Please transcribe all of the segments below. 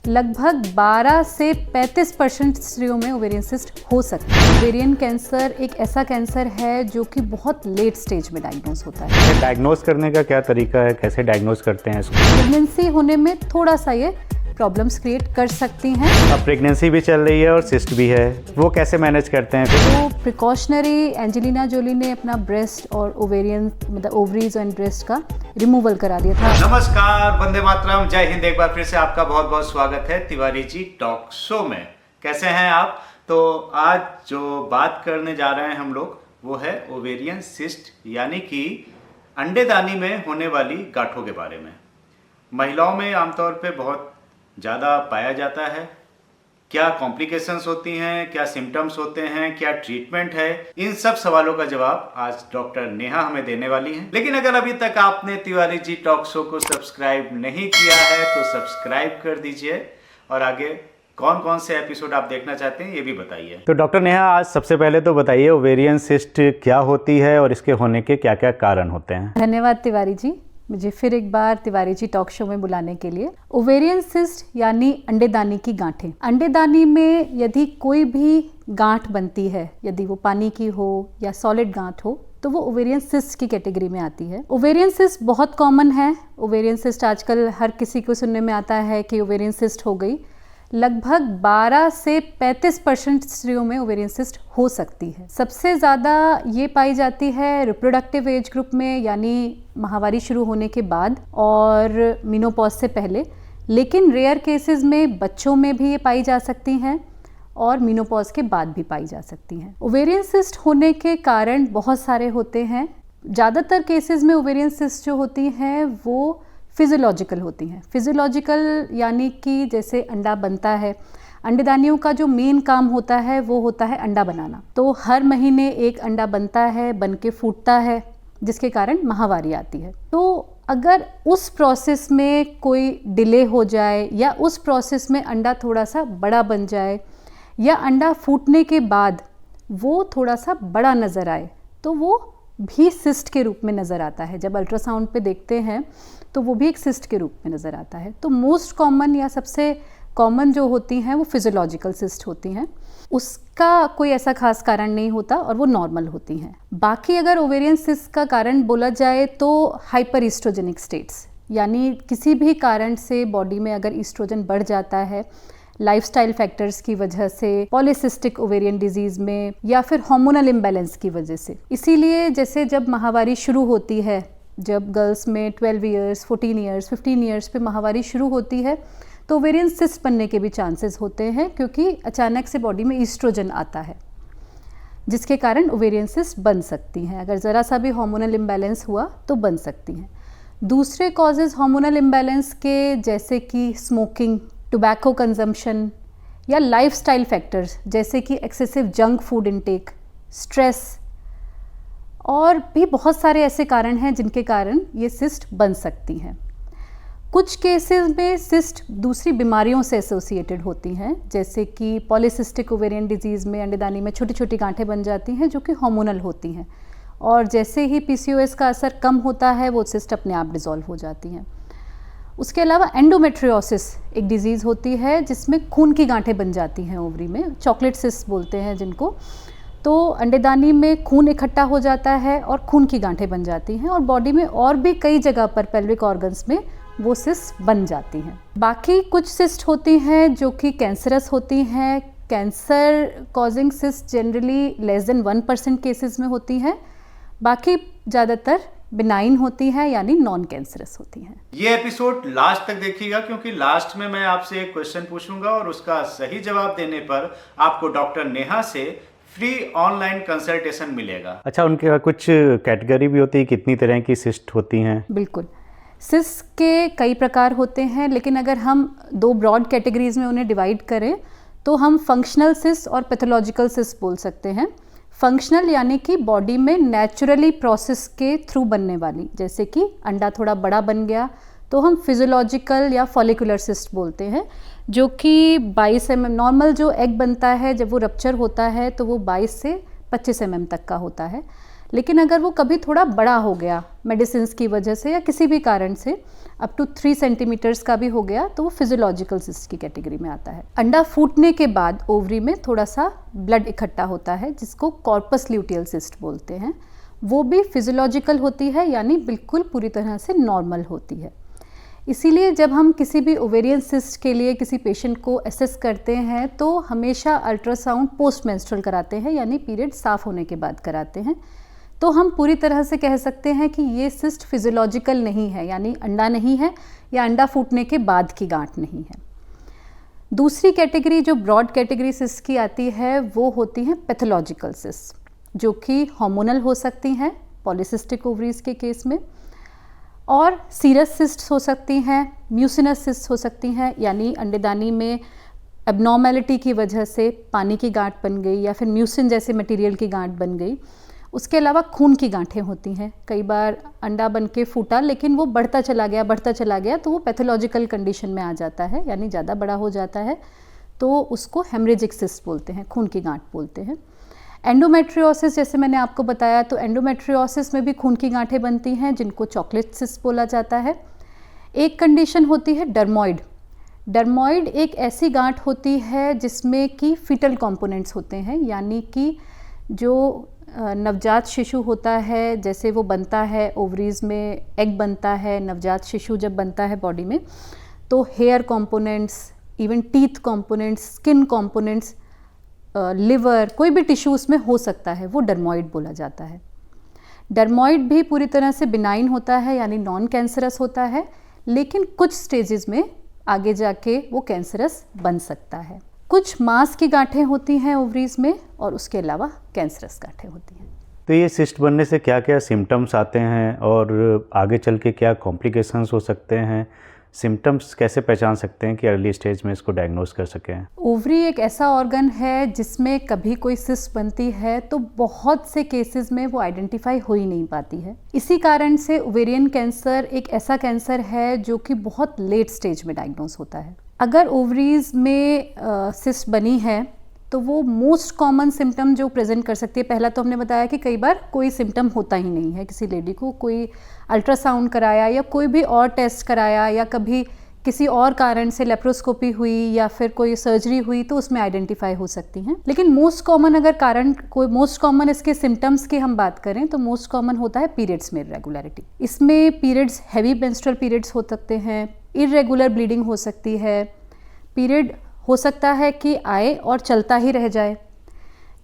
लगभग 12 से 35% स्त्रियों में ओवेरियन सिस्ट हो सकता है। ओवेरियन कैंसर एक ऐसा कैंसर है जो कि बहुत लेट स्टेज में डायग्नोज होता है। डायग्नोज करने का क्या तरीका है, कैसे डायग्नोज करते हैं इसको? प्रेगनेंसी होने में थोड़ा सा ये प्रॉब्लम्स क्रिएट कर सकती हैं। अब प्रेगनेंसी भी चल रही है और सिस्ट भी है, वो कैसे मैनेज करते हैं? तो प्रिकॉशनरी एंजेलिना जोली ने अपना ब्रेस्ट और ओवेरियन मतलब ओवरीज एंड ब्रेस्ट का रिमूवल करा दिया था। नमस्कार, वंदे मातरम, जय हिंद। एक बार फिर से आपका बहुत बहुत स्वागत है तिवारी जी टॉक शो में। कैसे हैं आप? तो आज जो बात करने जा रहे हैं हम लोग वो है ओवेरियन सिस्ट, यानी कि अंडेदानी में होने वाली गांठों के बारे में। महिलाओं में आमतौर पे बहुत ज़्यादा पाया जाता है। क्या कॉम्प्लिकेशंस होती हैं, क्या सिम्टम्स होते हैं, क्या ट्रीटमेंट है, इन सब सवालों का जवाब आज डॉक्टर नेहा हमें देने वाली हैं। लेकिन अगर अभी तक आपने तिवारी जी टॉक शो को सब्सक्राइब नहीं किया है तो सब्सक्राइब कर दीजिए और आगे कौन कौन से एपिसोड आप देखना चाहते हैं ये भी बताइए। तो डॉक्टर नेहा, आज सबसे पहले तो बताइए ओवेरियन सिस्ट क्या होती है और इसके होने के क्या क्या कारण होते हैं? धन्यवाद तिवारी जी, मुझे फिर एक बार तिवारी जी टॉक शो में बुलाने के लिए। ओवेरियन सिस्ट यानी अंडेदानी की गांठें। अंडेदानी में यदि कोई भी गांठ बनती है, यदि वो पानी की हो या सॉलिड गांठ हो, तो वो ओवेरियन सिस्ट की कैटेगरी में आती है। ओवेरियन सिस्ट बहुत कॉमन है। ओवेरियन सिस्ट आजकल हर किसी को सुनने में आता है कि ओवेरियन सिस्ट हो गई। लगभग 12 से 35% स्त्रियों में ओवेरियन सिस्ट हो सकती है। सबसे ज़्यादा ये पाई जाती है रिप्रोडक्टिव एज ग्रुप में, यानी माहवारी शुरू होने के बाद और मेनोपॉज से पहले। लेकिन रेयर केसेस में बच्चों में भी ये पाई जा सकती हैं और मेनोपॉज के बाद भी पाई जा सकती हैं। ओवेरियन सिस्ट होने के कारण बहुत सारे होते हैं। ज़्यादातर केसेस में ओवेरियन सिस्ट जो होती हैं वो फिजियोलॉजिकल होती हैं। फिजियोलॉजिकल यानी कि जैसे अंडा बनता है, अंडेदानियों का जो मेन काम होता है वो होता है अंडा बनाना। तो हर महीने एक अंडा बनता है, बन के फूटता है, जिसके कारण माहवारी आती है। तो अगर उस प्रोसेस में कोई डिले हो जाए या उस प्रोसेस में अंडा थोड़ा सा बड़ा बन जाए या अंडा फूटने के बाद वो थोड़ा सा बड़ा नज़र आए, तो वो भी सिस्ट के रूप में नज़र आता है। जब अल्ट्रासाउंड पे देखते हैं तो वो भी एक सिस्ट के रूप में नज़र आता है। तो मोस्ट कॉमन या सबसे कॉमन जो होती हैं वो फिजियोलॉजिकल सिस्ट होती हैं। उसका कोई ऐसा खास कारण नहीं होता और वो नॉर्मल होती हैं। बाकी अगर ओवेरियन सिस्ट का कारण बोला जाए तो हाइपर ईस्ट्रोजेनिक स्टेट्स, यानी किसी भी कारण से बॉडी में अगर ईस्ट्रोजन बढ़ जाता है, लाइफस्टाइल फैक्टर्स की वजह से, पॉलीसिस्टिक ओवेरियन डिजीज़ में, या फिर हार्मोनल इम्बैलेंस की वजह से। इसीलिए जैसे जब माहवारी शुरू होती है, जब गर्ल्स में 12 ईयर्स, 14 ईयर्स, 15 ईयर्स पे माहवारी शुरू होती है तो ओवेरियन सिस्ट बनने के भी चांसेस होते हैं, क्योंकि अचानक से बॉडी में ईस्ट्रोजन आता है जिसके कारण ओवेरियन सिस्ट बन सकती हैं। अगर ज़रा सा भी हार्मोनल इम्बैलेंस हुआ तो बन सकती हैं। दूसरे कॉजेज़ हार्मोनल इम्बैलेंस के जैसे कि स्मोकिंग, टोबैको कंजम्पशन या लाइफस्टाइल फैक्टर्स जैसे कि excessive junk food intake, stress और भी बहुत सारे ऐसे कारण हैं जिनके कारण ये सिस्ट बन सकती हैं। कुछ केसेस में सिस्ट दूसरी बीमारियों से एसोसिएटेड होती हैं, जैसे कि पॉलीसिस्टिक ओवेरियन डिजीज़ में अंडेदानी में छोटी छोटी गांठें बन जाती हैं जो कि हार्मोनल होती हैं, और जैसे ही पीसीओएस का असर कम होता है वो सिस्ट अपने आप डिसॉल्व हो जाती हैं। उसके अलावा एंडोमेट्रियोसिस एक डिजीज़ होती है जिसमें खून की गांठें बन जाती हैं ओवरी में, चॉकलेट सिस्ट बोलते हैं जिनको। तो अंडेदानी में खून इकट्ठा हो जाता है और खून की गांठें बन जाती हैं और बॉडी में और भी कई जगह पर पेल्विक ऑर्गन्स में वो सिस्ट बन जाती हैं। बाकी कुछ सिस्ट होती हैं जो कि कैंसरस होती हैं। Cancer causing cyst generally less than 1% cases में होती हैं। बाकी ज़्यादातर बिनाइन होती है, यानी नॉन कैंसरस होती हैं। ये एपिसोड लास्ट तक देखिएगा, क्योंकि लास्ट में मैं आपसे एक क्वेश्चन पूछूंगा और उसका सही जवाब देने पर आपको डॉक्टर नेहा से फ्री ऑनलाइन कंसल्टेशन मिलेगा। अच्छा, उनके कुछ कैटेगरी भी होती है, कितनी तरह की सिस्ट होती हैं? बिल्कुल, सिस्ट के कई प्रकार होते हैं, लेकिन अगर हम दो ब्रॉड कैटेगरीज में उन्हें डिवाइड करें तो हम फंक्शनल सिस्ट और पैथोलॉजिकल सिस्ट बोल सकते हैं। फंक्शनल यानी कि बॉडी में नेचुरली प्रोसेस के थ्रू बनने वाली, जैसे कि अंडा थोड़ा बड़ा बन गया तो हम फिजियोलॉजिकल या फॉलिकुलर सिस्ट बोलते हैं, जो कि 22 mm, नॉर्मल जो एग बनता है जब वो रप्चर होता है तो वो 22 से 25 mm तक का होता है। लेकिन अगर वो कभी थोड़ा बड़ा हो गया मेडिसिन की वजह से या किसी भी कारण से अप टू 3 सेंटीमीटर्स का भी हो गया तो वो फिजियोलॉजिकल सिस्ट की कैटेगरी में आता है। अंडा फूटने के बाद ओवरी में थोड़ा सा ब्लड इकट्ठा होता है जिसको कॉर्पस ल्यूटियल सिस्ट बोलते हैं। वो भी फिजियोलॉजिकल होती है, यानी बिल्कुल पूरी तरह से नॉर्मल होती है। इसीलिए जब हम किसी भी ओवेरियन सिस्ट के लिए किसी पेशेंट को असेस करते हैं तो हमेशा अल्ट्रासाउंड पोस्ट मेंस्ट्रुअल कराते हैं, यानी पीरियड साफ होने के बाद कराते हैं। तो हम पूरी तरह से कह सकते हैं कि ये सिस्ट फिजियोलॉजिकल नहीं है, यानी अंडा नहीं है या अंडा फूटने के बाद की गांठ नहीं है। दूसरी कैटेगरी जो ब्रॉड कैटेगरी सिस्ट की आती है वो होती हैं पैथोलॉजिकल सिस्ट, जो कि हार्मोनल हो सकती हैं पॉलीसिस्टिक ओवरीज के केस में, और सीरस सिस्ट हो सकती हैं, म्यूसिनस सिस्ट हो सकती हैं, यानी अंडेदानी में एबनॉर्मेलिटी की वजह से पानी की गांठ बन गई या फिर म्यूसिन जैसे मटेरियल की गांठ बन गई। उसके अलावा खून की गांठें होती हैं। कई बार अंडा बन के फूटा लेकिन वो बढ़ता चला गया तो वो पैथोलॉजिकल कंडीशन में आ जाता है, यानी ज़्यादा बड़ा हो जाता है, तो उसको हेमरेजिक सिस्ट बोलते हैं, खून की गांठ बोलते हैं। एंडोमेट्रियोसिस जैसे मैंने आपको बताया, तो एंडोमेट्रियोसिस में भी खून की गांठें बनती हैं जिनको चॉकलेट सिस्ट बोला जाता है। एक कंडीशन होती है डर्मॉइड। डर्मॉइड एक ऐसी गांठ होती है जिसमें कि फीटल कंपोनेंट्स होते हैं, यानी कि जो नवजात शिशु होता है, जैसे वो बनता है ओवरीज में, एग बनता है, नवजात शिशु जब बनता है बॉडी में, तो hair components, even teeth components, skin components, liver, कोई भी टिश्यू उसमें हो सकता है, वो डर्मॉइड बोला जाता है। डर्मॉइड भी पूरी तरह से बिनाइन होता है, यानी नॉन कैंसरस होता है, लेकिन कुछ स्टेजेस में आगे जाके वो कैंसरस बन सकता है। कुछ मांस की गांठें होती हैं ओवरीज में और उसके अलावा कैंसरस गांठें होती हैं। तो ये सिस्ट बनने से क्या क्या सिम्टम्स आते हैं और आगे चल के क्या कॉम्प्लिकेशंस हो सकते हैं? सिम्टम्स कैसे पहचान सकते हैं कि अर्ली स्टेज में इसको डायग्नोज कर सकें? ओवरी एक ऐसा ऑर्गन है जिसमें कभी कोई सिस्ट बनती है तो बहुत से केसेस में वो आइडेंटिफाई हो ही नहीं पाती है। इसी कारण से ओवेरियन कैंसर एक ऐसा कैंसर है जो कि बहुत लेट स्टेज में डायग्नोज होता है। अगर ओवरीज में सिस्ट बनी है तो वो मोस्ट कॉमन सिम्टम जो प्रेजेंट कर सकती है, पहला तो हमने बताया कि कई बार कोई सिम्टम होता ही नहीं है किसी लेडी को, कोई अल्ट्रासाउंड कराया या कोई भी और टेस्ट कराया या कभी किसी और कारण से लेप्रोस्कोपी हुई या फिर कोई सर्जरी हुई तो उसमें आइडेंटिफाई हो सकती हैं। लेकिन मोस्ट कॉमन अगर कारण कोई मोस्ट कॉमन इसके सिम्टम्स की हम बात करें तो मोस्ट कॉमन होता है पीरियड्स में इरेगुलरिटी। इसमें पीरियड्स हैवी मेंस्ट्रुअल पीरियड्स हो सकते हैं, इरेगुलर ब्लीडिंग हो सकती है, पीरियड हो सकता है कि आए और चलता ही रह जाए।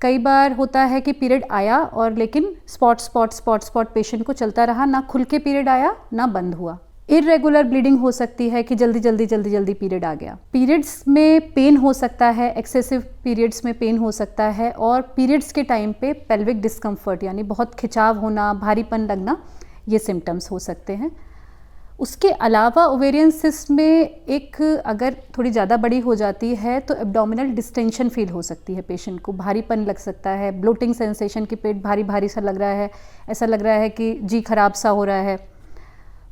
कई बार होता है कि पीरियड आया और लेकिन स्पॉट पेशेंट को चलता रहा, ना खुल के पीरियड आया ना बंद हुआ। इरेगुलर ब्लीडिंग हो सकती है कि जल्दी जल्दी पीरियड आ गया। पीरियड्स में पेन हो सकता है, एक्सेसिव पीरियड्स में पेन हो सकता है, और पीरियड्स के टाइम पे पेल्विक डिस्कम्फर्ट यानी बहुत खिंचाव होना, भारीपन लगना, ये सिम्टम्स हो सकते हैं। उसके अलावा ओवेरियन सिस्ट में एक अगर थोड़ी ज़्यादा बड़ी हो जाती है तो एब्डोमिनल डिस्टेंशन फील हो सकती है, पेशेंट को भारीपन लग सकता है, ब्लोटिंग सेंसेशन की पेट भारी भारी सा लग रहा है, ऐसा लग रहा है कि जी खराब सा हो रहा है।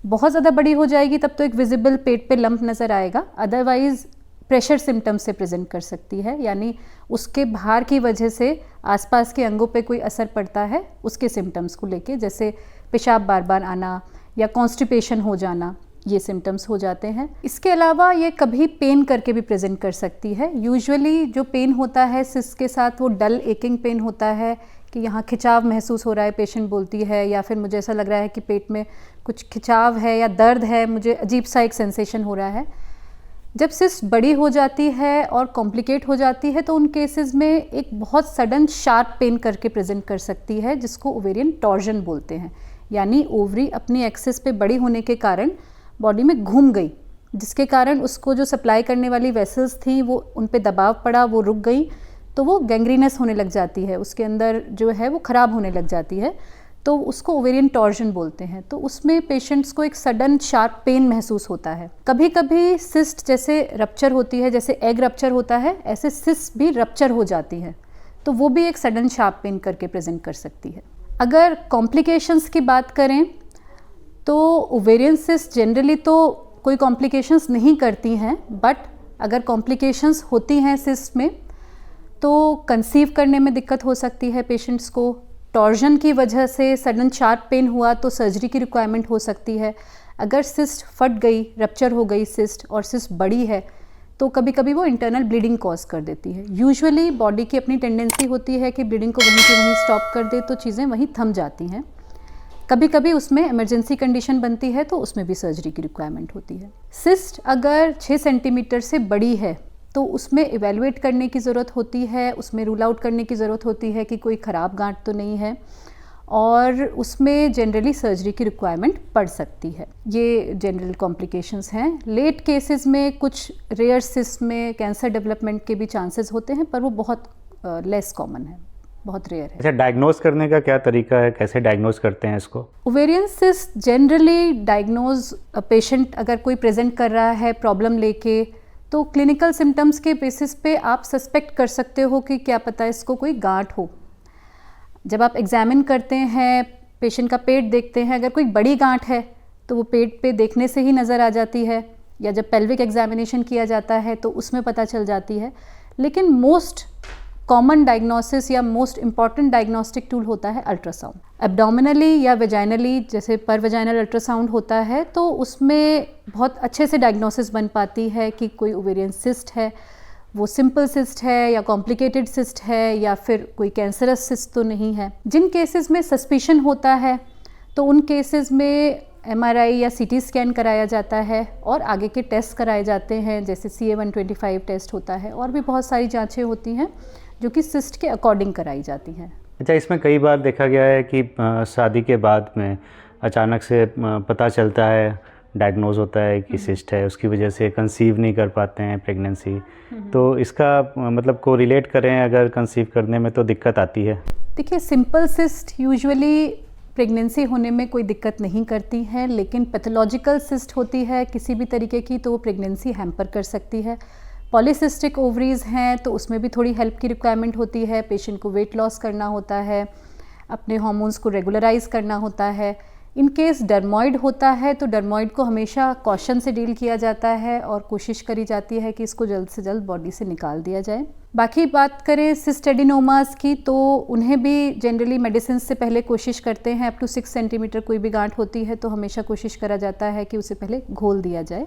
बहुत ज़्यादा बड़ी हो जाएगी तब तो एक विजिबल पेट पे लंप नज़र आएगा, अदरवाइज प्रेशर सिम्टम्स से प्रेजेंट कर सकती है, यानी उसके भार की वजह से आसपास के अंगों पे कोई असर पड़ता है उसके सिम्टम्स को लेके, जैसे पेशाब बार बार आना या कॉन्स्टिपेशन हो जाना, ये सिम्टम्स हो जाते हैं। इसके अलावा ये कभी पेन करके भी प्रेजेंट कर सकती है। यूजुअली जो पेन होता है सिस्ट के साथ वो डल एकिंग पेन होता है कि यहाँ खिंचाव महसूस हो रहा है, पेशेंट बोलती है, या फिर मुझे ऐसा लग रहा है कि पेट में कुछ खिंचाव है या दर्द है, मुझे अजीब सा एक सेंसेशन हो रहा है। जब सिस्ट बड़ी हो जाती है और कॉम्प्लिकेट हो जाती है तो उन केसेस में एक बहुत सडन शार्प पेन करके प्रेजेंट कर सकती है, जिसको ओवेरियन टॉर्जन बोलते हैं, यानी ओवरी अपनी एक्सिस पे बड़ी होने के कारण बॉडी में घूम गई, जिसके कारण उसको जो सप्लाई करने वाली वेसल्स थी वो उन पे दबाव पड़ा, वो रुक गई, तो वो गैंग्रीनस होने लग जाती है, उसके अंदर जो है वो ख़राब होने लग जाती है, तो उसको ओवेरियन टॉर्जन बोलते हैं। तो उसमें पेशेंट्स को एक सडन शार्प पेन महसूस होता है। कभी कभी सिस्ट जैसे रप्चर होती है, जैसे एग रप्चर होता है, ऐसे सिस्ट भी रप्चर हो जाती है, तो वो भी एक सडन शार्प पेन करके प्रेजेंट कर सकती है। अगर कॉम्प्लिकेशंस की बात करें तो ओवेरियन सिस्ट जनरली तो कोई कॉम्प्लिकेशंस नहीं करती हैं, बट अगर कॉम्प्लिकेशंस होती हैं सिस्ट में तो कंसीव करने में दिक्कत हो सकती है पेशेंट्स को, टॉर्जन की वजह से सडन शार्प पेन हुआ तो सर्जरी की रिक्वायरमेंट हो सकती है। अगर सिस्ट फट गई, रप्चर हो गई सिस्ट और सिस्ट बड़ी है तो कभी कभी वो इंटरनल ब्लीडिंग कॉज कर देती है। यूजुअली बॉडी की अपनी टेंडेंसी होती है कि ब्लीडिंग को वहीं के वहीं स्टॉप कर दे तो चीज़ें वहीं थम जाती हैं। कभी कभी उसमें इमरजेंसी कंडीशन बनती है तो उसमें भी सर्जरी की रिक्वायरमेंट होती है। सिस्ट अगर 6 सेंटीमीटर से बड़ी है तो उसमें इवेलुएट करने की ज़रूरत होती है, उसमें रूल आउट करने की ज़रूरत होती है कि कोई ख़राब गांठ तो नहीं है, और उसमें जनरली सर्जरी की रिक्वायरमेंट पड़ सकती है। ये जनरल कॉम्प्लिकेशंस हैं। लेट केसेस में कुछ रेयर सिस्ट में कैंसर डेवलपमेंट के भी चांसेस होते हैं, पर वो बहुत लेस कॉमन है, बहुत रेयर है। अच्छा, डायग्नोज करने का क्या तरीका है, कैसे डायग्नोज करते हैं इसको? Ovarian cyst generally diagnose patient अगर कोई प्रेजेंट कर रहा है प्रॉब्लम लेके तो क्लिनिकल सिम्टम्स के बेसिस पे आप सस्पेक्ट कर सकते हो कि क्या पता इसको कोई गांठ हो। जब आप एग्जामिन करते हैं, पेशेंट का पेट देखते हैं, अगर कोई बड़ी गांठ है तो वो पेट पे देखने से ही नज़र आ जाती है, या जब पेल्विक एग्जामिनेशन किया जाता है तो उसमें पता चल जाती है। लेकिन मोस्ट कॉमन डायग्नोसिस या मोस्ट इम्पॉर्टेंट डायग्नोस्टिक टूल होता है अल्ट्रासाउंड। एब्डोमिनली या वेजाइनली, जैसे पर वेजाइनल अल्ट्रासाउंड होता है तो उसमें बहुत अच्छे से डायग्नोसिस बन पाती है कि कोई ओवेरियन सिस्ट है, वो सिंपल सिस्ट है या कॉम्प्लिकेटेड सिस्ट है या फिर कोई कैंसरस सिस्ट तो नहीं है। जिन केसेस में सस्पिशन होता है तो उन केसेस में MRI या CT स्कैन कराया जाता है और आगे के टेस्ट कराए जाते हैं, जैसे CA-125 टेस्ट होता है, और भी बहुत सारी जांचें होती हैं जो कि सिस्ट के अकॉर्डिंग कराई जाती हैं। अच्छा, इसमें कई बार देखा गया है कि शादी के बाद में अचानक से पता चलता है, डायग्नोज होता है कि सिस्ट है, उसकी वजह से कंसीव नहीं कर पाते हैं प्रेगनेंसी। तो इसका मतलब को रिलेट करें, अगर कंसीव करने में तो दिक्कत आती है? देखिए, सिंपल सिस्ट यूजुअली प्रेगनेंसी होने में कोई दिक्कत नहीं करती है, लेकिन पैथोलॉजिकल सिस्ट होती है किसी भी तरीके की तो वो प्रेगनेंसी हैम्पर कर सकती है। पॉलीसिस्टिक ओवरीज हैं तो उसमें भी थोड़ी हेल्प की रिक्वायरमेंट होती है। पेशेंट को वेट लॉस करना होता है, अपने हार्मोन्स को रेगुलराइज करना होता है। इन केस डर्मॉइड होता है तो डर्मॉइड को हमेशा कॉशन से डील किया जाता है और कोशिश करी जाती है कि इसको जल्द से जल्द बॉडी से निकाल दिया जाए। बाकी बात करें सिस्ट एडिनोमास की तो उन्हें भी जनरली मेडिसिन से पहले कोशिश करते हैं, अप टू 6 सेंटीमीटर कोई भी गांठ होती है तो हमेशा कोशिश करा जाता है कि उसे पहले घोल दिया जाए।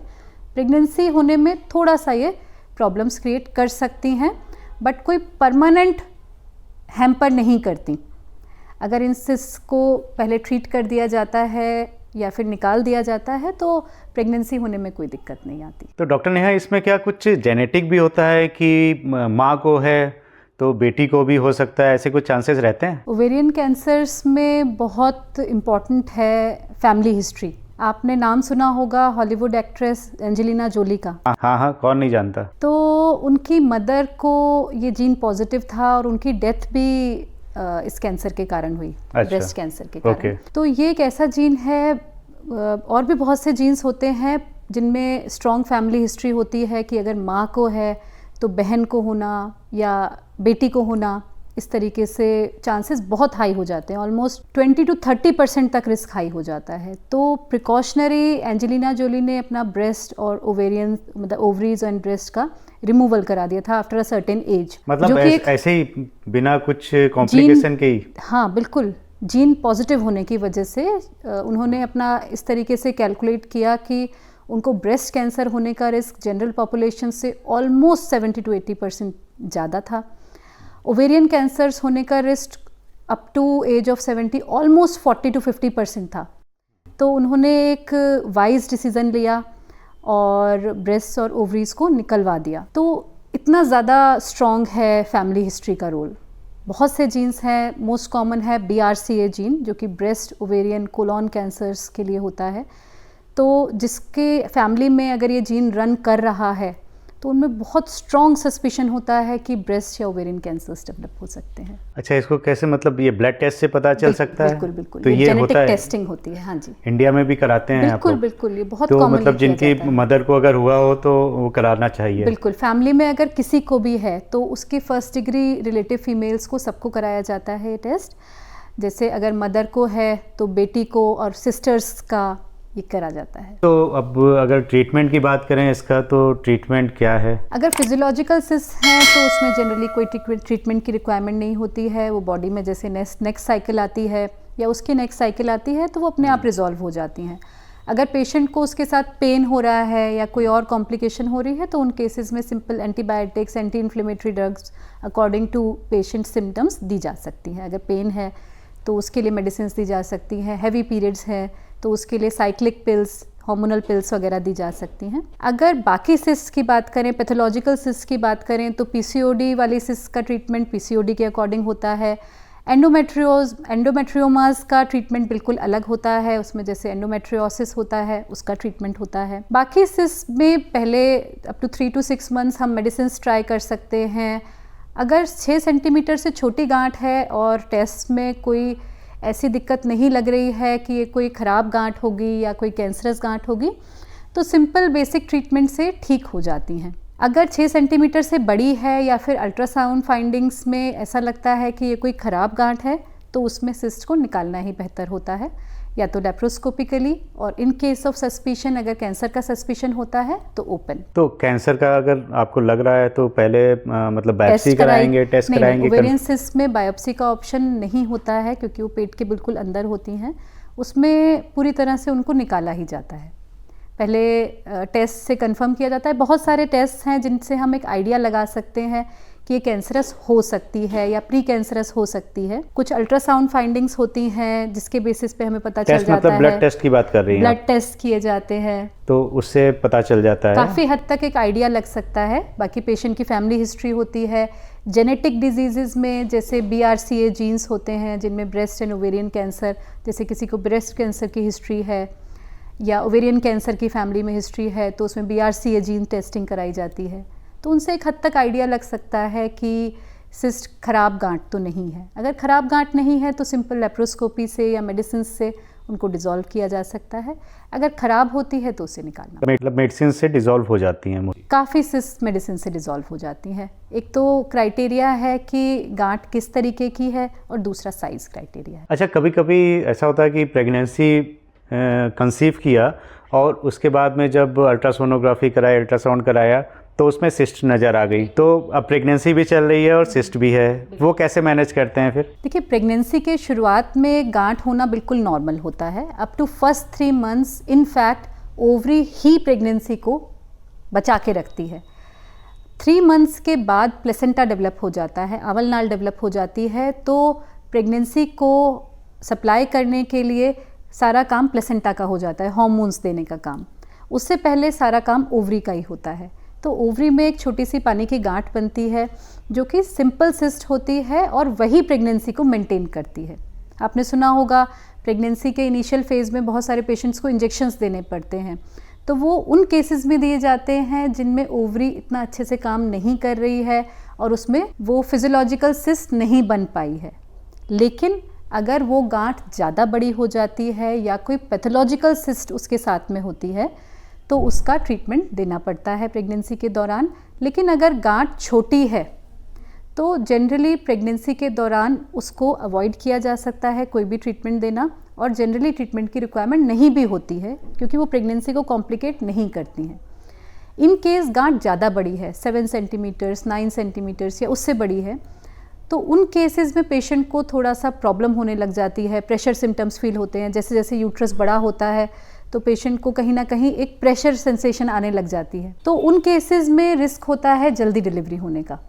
प्रेगनेंसी होने में थोड़ा सा ये प्रॉब्लम्स क्रिएट कर सकती हैं, बट कोई परमानेंट हैम्पर नहीं करती। अगर इन सिस्ट को पहले ट्रीट कर दिया जाता है या फिर निकाल दिया जाता है तो प्रेगनेंसी होने में कोई दिक्कत नहीं आती। तो डॉक्टर नेहा, इसमें क्या कुछ जेनेटिक भी होता है कि माँ को है तो बेटी को भी हो सकता है, ऐसे कुछ चांसेस रहते हैं? ओवेरियन कैंसर्स में बहुत इम्पॉर्टेंट है फैमिली हिस्ट्री। आपने नाम सुना होगा हॉलीवुड एक्ट्रेस एंजेलिना जोली का। हाँ, कौन नहीं जानता। तो उनकी मदर को ये जीन पॉजिटिव था और उनकी डेथ भी इस कैंसर के कारण हुई। अच्छा, ब्रेस्ट कैंसर के कारण। ओके। तो ये एक ऐसा जीन है, और भी बहुत से जीन्स होते हैं जिनमें स्ट्रॉन्ग फैमिली हिस्ट्री होती है कि अगर माँ को है तो बहन को होना या बेटी को होना, इस तरीके से चांसेस बहुत हाई हो जाते हैं। ऑलमोस्ट 20 to 30% तक रिस्क हाई हो जाता है। तो प्रिकॉशनरी एंजेलिना जोली ने अपना ब्रेस्ट और ओवेरियन मतलब ओवरीज एंड ब्रेस्ट का रिमूवल करा दिया था आफ्टर अ सर्टेन एज। मतलब ऐसे ही बिना कुछ कॉम्प्लिकेशन के ही? हाँ, बिल्कुल। जीन पॉजिटिव होने की वजह से उन्होंने अपना इस तरीके से कैलकुलेट किया कि उनको ब्रेस्ट कैंसर होने का रिस्क जनरल पॉपुलेशन से ऑलमोस्ट 70 to 80% ज़्यादा था। ओवेरियन कैंसर्स होने का risk up to age of 70 almost 40 to 50% था। तो उन्होंने एक वाइज डिसीज़न लिया और ब्रेस्ट और ओवरीज को निकलवा दिया। तो इतना ज़्यादा स्ट्रॉन्ग है फैमिली हिस्ट्री का रोल। बहुत से जीन्स हैं, मोस्ट कॉमन है BRCA जीन जो कि ब्रेस्ट ओवेरियन कोलॉन कैंसर्स के लिए होता है। तो जिसके फैमिली में अगर ये जीन रन कर रहा है तो उनमें बहुत स्ट्रॉन्ग सस्पिशन होता है कि ब्रेस्ट या ओवेरियन कैंसर्स डेवलप हो सकते हैं। अच्छा, इसको कैसे, मतलब ये ब्लड टेस्ट से पता चल सकता है? बिल्कुल बिल्कुल। तो ये होता है, टेस्टिंग होती है। हाँ जी, इंडिया में भी कराते हैं? बिल्कुल बिल्कुल, ये बहुत तो कॉमन। मतलब जिनकी मदर को अगर हुआ हो तो वो कराना चाहिए? बिल्कुल, फैमिली में अगर किसी को भी है तो उसके फर्स्ट डिग्री रिलेटिव फीमेल्स को सबको कराया जाता है ये टेस्ट। जैसे अगर मदर को है तो बेटी को और सिस्टर्स का ये करा जाता है। तो अब अगर ट्रीटमेंट की बात करें इसका, तो ट्रीटमेंट क्या है? अगर फिजियोलॉजिकल सिस्ट हैं तो उसमें जनरली कोई ट्रीटमेंट की रिक्वायरमेंट नहीं होती है। वो बॉडी में जैसे नेक्स्ट साइकिल आती है या उसकी नेक्स्ट साइकिल आती है तो वो अपने आप रिजॉल्व हो जाती हैं। अगर पेशेंट को उसके साथ पेन हो रहा है या कोई और कॉम्प्लिकेशन हो रही है तो उन केसेस में simple antibiotics, anti inflammatory drugs according to patient symptoms दी जा सकती हैं। अगर पेन है तो उसके लिए मेडिसिन दी जा सकती हैं। हैवी पीरियड्स है तो उसके लिए साइक्लिक पिल्स, हार्मोनल पिल्स वगैरह दी जा सकती हैं। अगर बाकी सिस्ट की बात करें, पैथोलॉजिकल सिस्ट की बात करें, तो पीसीओडी वाली सिस्ट का ट्रीटमेंट पीसीओडी के अकॉर्डिंग होता है। एंडोमेट्रियोमास का ट्रीटमेंट बिल्कुल अलग होता है, उसमें जैसे एंडोमेट्रियोसिस होता है उसका ट्रीटमेंट होता है। बाकी सिस्ट में पहले अप टू 3 to 6 months हम मेडिसिन ट्राई कर सकते हैं। अगर 6 सेंटीमीटर से छोटी गांठ है और टेस्ट में कोई ऐसी दिक्कत नहीं लग रही है कि ये कोई ख़राब गांठ होगी या कोई कैंसरस गांठ होगी, तो सिंपल बेसिक ट्रीटमेंट से ठीक हो जाती हैं। अगर 6 सेंटीमीटर से बड़ी है या फिर अल्ट्रासाउंड फाइंडिंग्स में ऐसा लगता है कि ये कोई ख़राब गांठ है तो उसमें सिस्ट को निकालना ही बेहतर होता है, या तो लेप्रोस्कोपिकली, और इन केस ऑफ सस्पिशन अगर कैंसर का सस्पिशन होता है तो ओपन। तो कैंसर का अगर आपको लग रहा है तो पहले मतलब बायोप्सी कराएंगे, टेस्ट कराएंगे? ओवेरियन सिस्ट में बायोप्सी का ऑप्शन नहीं होता है क्योंकि वो पेट के बिल्कुल अंदर होती हैं, उसमें पूरी तरह से उनको निकाला ही जाता है। पहले टेस्ट से कंफर्म किया जाता है। बहुत सारे टेस्ट हैं जिनसे हम एक आइडिया लगा सकते हैं कि ये कैंसरस हो सकती है या प्री कैंसरस हो सकती है। कुछ अल्ट्रासाउंड फाइंडिंग्स होती हैं जिसके बेसिस पे हमें पता चल जाता मतलब है। ब्लड टेस्ट की बात कर रही हैं? ब्लड टेस्ट किए जाते हैं तो उससे पता चल जाता है, काफ़ी हद तक एक आइडिया लग सकता है। बाकी पेशेंट की फैमिली हिस्ट्री होती है। जेनेटिक डिजीज़ में जैसे BRCA जीन्स होते हैं जिनमें ब्रेस्ट एंड ओवेरियन कैंसर, जैसे किसी को ब्रेस्ट कैंसर की हिस्ट्री है या ओवेरियन कैंसर की फैमिली में हिस्ट्री है तो उसमें BRCA जीन टेस्टिंग कराई जाती है। तो उनसे एक हद तक आइडिया लग सकता है कि सिस्ट खराब गांठ तो नहीं है। अगर खराब गांठ नहीं है तो सिंपल लेप्रोस्कोपी से या मेडिसिन से उनको डिसॉल्व किया जा सकता है। अगर खराब होती है तो उसे निकालना, मतलब मेडिसिन से डिसॉल्व हो जाती हैं? काफ़ी सिस्ट मेडिसिन से डिसॉल्व हो जाती हैं। एक तो क्राइटेरिया है कि गांठ किस तरीके की है और दूसरा साइज क्राइटेरिया है। अच्छा, कभी कभी ऐसा होता है कि प्रेगनेंसी कंसीव किया और उसके बाद में जब अल्ट्रासोनोग्राफी कराया, अल्ट्रासाउंड कराया तो उसमें सिस्ट नज़र आ गई, तो अब प्रेगनेंसी भी चल रही है और सिस्ट भी है, वो कैसे मैनेज करते हैं फिर? देखिए, प्रेगनेंसी के शुरुआत में गांठ होना बिल्कुल नॉर्मल होता है। Up to first 3 months in fact ovary ही प्रेगनेंसी को बचा के रखती है। 3 months के बाद प्लेसेंटा डेवलप हो जाता है, आवल नाल डेवलप हो जाती है, तो प्रेगनेंसी को सप्लाई करने के लिए सारा काम प्लेसेंटा का हो जाता है, हार्मोन्स देने का काम। उससे पहले सारा काम ओवरी का ही होता है। तो ओवरी में एक छोटी सी पानी की गांठ बनती है जो कि सिंपल सिस्ट होती है और वही प्रेगनेंसी को मेंटेन करती है। आपने सुना होगा प्रेगनेंसी के इनिशियल फेज़ में बहुत सारे पेशेंट्स को इंजेक्शंस देने पड़ते हैं, तो वो उन केसेस में दिए जाते हैं जिनमें ओवरी इतना अच्छे से काम नहीं कर रही है और उसमें वो फिजियोलॉजिकल सिस्ट नहीं बन पाई है। लेकिन अगर वो गांठ ज़्यादा बड़ी हो जाती है या कोई पैथोलॉजिकल सिस्ट उसके साथ में होती है तो उसका ट्रीटमेंट देना पड़ता है प्रेगनेंसी के दौरान। लेकिन अगर गांठ छोटी है तो जनरली प्रेगनेंसी के दौरान उसको अवॉइड किया जा सकता है कोई भी ट्रीटमेंट देना, और जनरली ट्रीटमेंट की रिक्वायरमेंट नहीं भी होती है क्योंकि वो प्रेगनेंसी को कॉम्प्लिकेट नहीं करती हैं। इन केस गांठ ज़्यादा बड़ी है, 7 सेंटीमीटर्स, 9 सेंटीमीटर्स या उससे बड़ी है, तो उन केसेस में पेशेंट को थोड़ा सा प्रॉब्लम होने लग जाती है, प्रेशर सिम्टम्स फील होते हैं। जैसे जैसे यूट्रस बड़ा होता है तो पेशेंट को कहीं ना कहीं एक प्रेशर सेंसेशन आने लग जाती है। तो उन केसेस में रिस्क होता है जल्दी डिलीवरी होने का।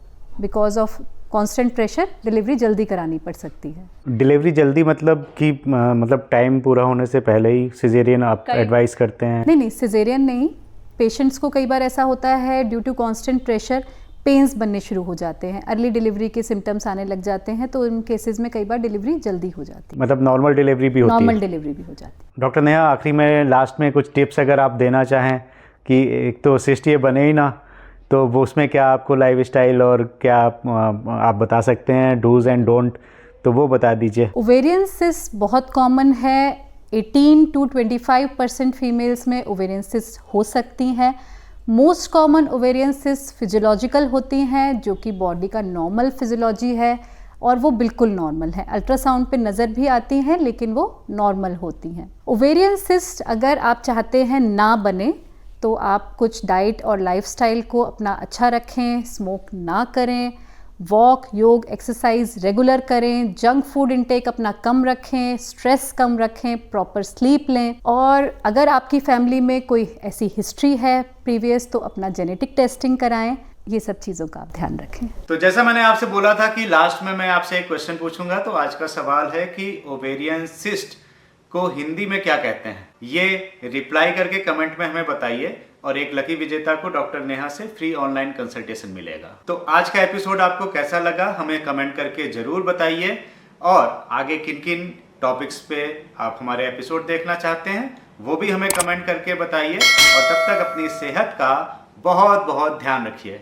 Because of constant pressure delivery जल्दी करानी पड़ सकती है। डिलीवरी जल्दी मतलब कि मतलब टाइम पूरा होने से पहले ही सिजेरियन आप एडवाइस करते हैं? नहीं, सिजेरियन नहीं। पेशेंट्स को कई बार ऐसा होता है due to constant pressure pains बनने शुरू हो जाते हैं, अर्ली डिलीवरी के सिम्टम्स आने लग जाते हैं, तो इन केसेस में कई बार डिलीवरी जल्दी हो जाती है। मतलब नॉर्मल डिलीवरी भी होती है? नॉर्मल डिलीवरी भी हो जाती है। डॉक्टर नेहा, आखिरी में लास्ट में कुछ टिप्स अगर आप देना चाहें कि एक तो सिस्ट ये बने ही ना, तो वो उसमें क्या आपको लाइफ स्टाइल और क्या आप बता सकते हैं डूज एंड डोंट, तो वो बता दीजिए। ओवेरियन सिस्ट बहुत कॉमन है, 18 to 25% फीमेल्स में ओवेरियन सिस्ट हो सकती हैं। Most common ovarian cyst physiological होती हैं जो कि बॉडी का नॉर्मल फिजियोलॉजी है। और वो बिल्कुल नॉर्मल है। अल्ट्रासाउंड पे नज़र भी आती हैं लेकिन वो नॉर्मल होती हैं। ओवेरियन सिस्ट अगर आप चाहते हैं ना बने तो आप कुछ डाइट और लाइफस्टाइल को अपना अच्छा रखें, स्मोक ना करें, वॉक, योग, एक्सरसाइज रेगुलर करें, जंक फूड इंटेक अपना कम रखें, स्ट्रेस कम रखें, प्रॉपर स्लीप लें, और अगर आपकी फैमिली में कोई ऐसी हिस्ट्री है प्रीवियस तो अपना जेनेटिक टेस्टिंग कराएं। ये सब चीज़ों का आप ध्यान रखें। तो जैसा मैंने आपसे बोला था कि लास्ट में मैं आपसे एक क्वेश्चन पूछूंगा, तो आज का सवाल है कि ओवेरियन सिस्ट को हिंदी में क्या कहते हैं, ये रिप्लाई करके कमेंट में हमें बताइए और एक लकी विजेता को डॉक्टर नेहा से फ्री ऑनलाइन कंसल्टेशन मिलेगा। तो आज का एपिसोड आपको कैसा लगा हमें कमेंट करके जरूर बताइए, और आगे किन किन टॉपिक्स पे आप हमारे एपिसोड देखना चाहते हैं वो भी हमें कमेंट करके बताइए, और तब तक अपनी सेहत का बहुत बहुत ध्यान रखिए।